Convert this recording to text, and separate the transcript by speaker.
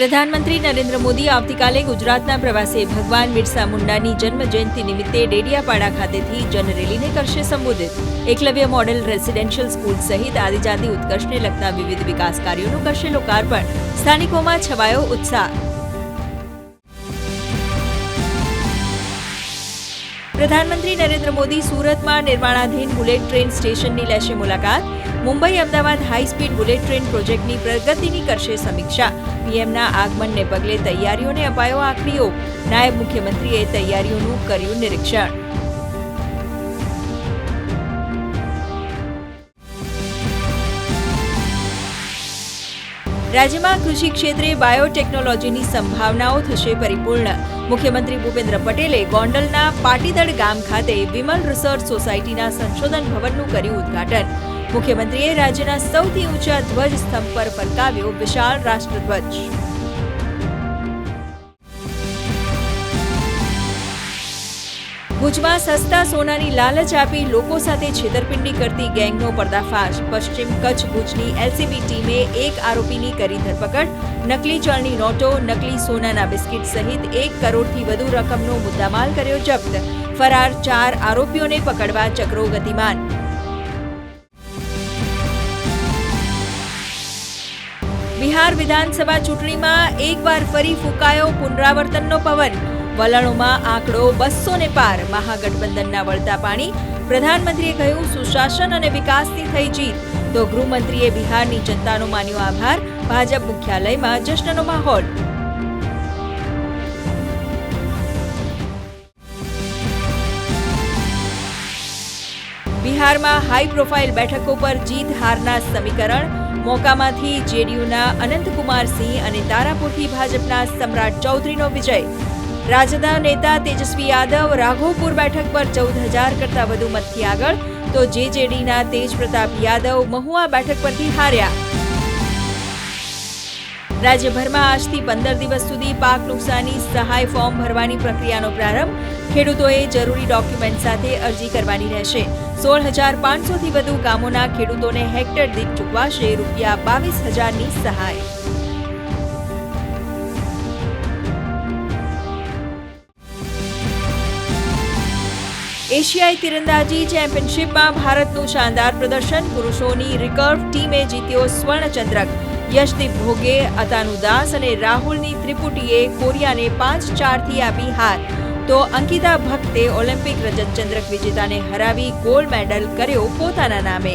Speaker 1: પ્રધાનમંત્રી નરેન્દ્ર મોદી આવતીકાલે ગુજરાતના પ્રવાસે ભગવાન બિરસા મુંડાની જન્મ જયંતિ નિમિત્તે ડેડિયાપાડા ખાતેથી જનરેલીને કરશે સંબોધિત. એકલવ્ય મોડેલ રેસિડેન્શિયલ સ્કૂલ સહિત આદિજાતિ ઉત્કર્ષને લગતા વિવિધ વિકાસ કાર્યોનું કરશે લોકાર્પણ. સ્થાનિકોમાં છવાયો ઉત્સાહ. પ્રધાનમંત્રી નરેન્દ્ર મોદી સુરતમાં નિર્માણાધીન બુલેટ ટ્રેન સ્ટેશનની લેશે મુલાકાત. Mumbai Ahmedabad high speed bullet train પ્રોજેક્ટની પ્રગતિની કરશે સમીક્ષા. પીએમના આગમનને પગલે તૈયારીઓને અપાયો આખરી ઓપ. નાયબ મુખ્યમંત્રીએ તૈયારીઓનું કર્યું નિરીક્ષણ. રાજ્યમાં કૃષિ ક્ષેત્રે બાયોટેકનોલોજીની સંભાવનાઓ થશે પરિપૂર્ણ. મુખ્યમંત્રી ભૂપેન્દ્ર પટેલે ગોંડલના પાટીદળ ગામ ખાતે વિમલ રિસર્ચ સોસાયટીના સંશોધન ભવનનું કર્યું ઉદ્ઘાટન. મુખ્યમંત્રીએ રાજ્યના સૌથી ઊંચા ધ્વજ સ્તંભ પર ફરકાવ્યો વિશાળ રાષ્ટ્રધ્વજ. ભુજમાં સસ્તા સોનાની લાલચ આપી લોકો સાથે છેતરપિંડી કરતી ગેંગનો પર્દાફાશ. પશ્ચિમ કચ્છ ભુજની એલસીબી ટીમે એક આરોપીની કરી ધરપકડ. નકલી ચલણી નોટો, નકલી સોનાના બિસ્કિટ સહિત 1 કરોડથી વધુ રકમનો મુદ્દામાલ કર્યો જપ્ત. ફરાર 4 આરોપીઓને પકડવા ચક્રો ગતિમાન. બિહાર વિધાનસભા ચૂંટણીમાં એકવાર ફરી ફૂંકાયો પુનરાવર્તનનો પવન. વલણોમાં આંકડો 200 ને પાર. મહાગઠબંધનના વળતા પાણી. પ્રધાનમંત્રીએ કહ્યું સુશાસન અને વિકાસની થઈ જીત. તો ગૃહમંત્રીએ બિહારની જનતાનો માન્યો આભાર. ભાજપ મુખ્યાલયમાં જશ્નનો માહોલ. બિહારમાં હાઈ પ્રોફાઇલ બેઠકો પર જીત હારના સમીકરણ. મોકામાંથી જેડીયુના અનંતકુમાર સિંહ અને તારાપુરથી ભાજપના સમ્રાટ ચૌધરીનો વિજય. રાજદના નેતા તેજસ્વી યાદવ રાઘોપુર બેઠક પર 14,000 કરતાં વધુ મતથી આગળ, તો જેજેડીના તેજ પ્રતાપ યાદવ મહુવા બેઠક પરથી હાર્યા. રાજ્યભરમાં આજથી 15 દિવસ સુધી પાક નુકસાની સહાય ફોર્મ ભરવાની પ્રક્રિયાનો પ્રારંભ. ખેડૂતોએ જરૂરી ડોક્યુમેન્ટ સાથે અરજી કરવાની રહેશે. 16,500થી વધુ ગામોના ખેડૂતોને હેક્ટર દીઠ ચૂકવાશે ₹22,000ની સહાય. એશિયાઈ તીરંદાજી ચેમ્પિયનશિપમાં ભારતનું શાનદાર પ્રદર્શન. પુરુષોની રિકર્વ ટીમે જીત્યો સ્વર્ણચંદ્રક. યશદીપ ભોગે, અતાનુ દાસ અને રાહુલની ત્રિપુટીએ કોરિયાને 5-4થી આપી હાર. તો અંકિતા ભક્તે ઓલિમ્પિક રજત ચંદ્રક વિજેતાને હરાવી ગોલ્ડ મેડલ કર્યો પોતાના નામે.